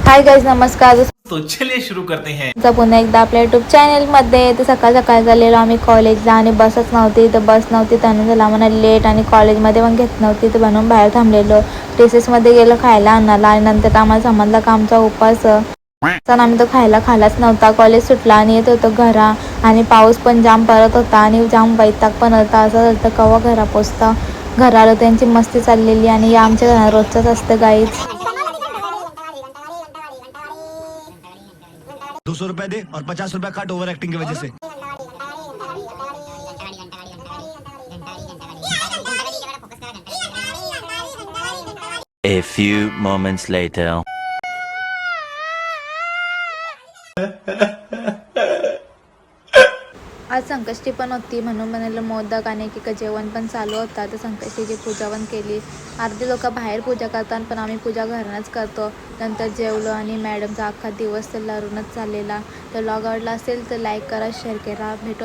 Hi guys, नमस्कार. तो चलिए शुरू करते हैं. पुन्हा एकदा आपल्या यूट्यूब चॅनलमध्ये. तर सकाळ गेलेलो आम्ही कॉलेजला आणि बसच नव्हती. तर बस नव्हती त्यानं झाला आम्हाला लेट आणि कॉलेजमध्ये पण घेत नव्हती. तर म्हणून बाहेर थांबलेलो. रिसेसमध्ये गेलो खायला आणायला आणि नंतर आम्हाला समजला का आमचा उपास. तर आम्ही तो खालाच नव्हता. कॉलेज सुटला आणि येत होतो घरा आणि पाऊस पण जाम पडत होता आणि जाम वैताग पण होता. असं होतं केव्हा घरा पोचता. घराला त्यांची मस्ती चाललेली आणि या आमच्या घरात रोजचंच असतं गाईच. 200 रुपए दे और 50 रुपए काट ओवर एक्टिंग की वजह से. A few moments later. आज संकष्टी पण होती म्हणून बनवलं मोदक आणि एकेका जेवण पण चालू होता. तर संकष्टीची पूजा पण केली. अर्धी लोक बाहेर पूजा करतात पण आम्ही पूजा घरानंच करतो. नंतर जेवलो आणि मॅडमचा अख्खा दिवस तर लरूनच चाललेला. तर व्लॉग आवडला असेल तर लाईक करा, शेअर करा. भेटू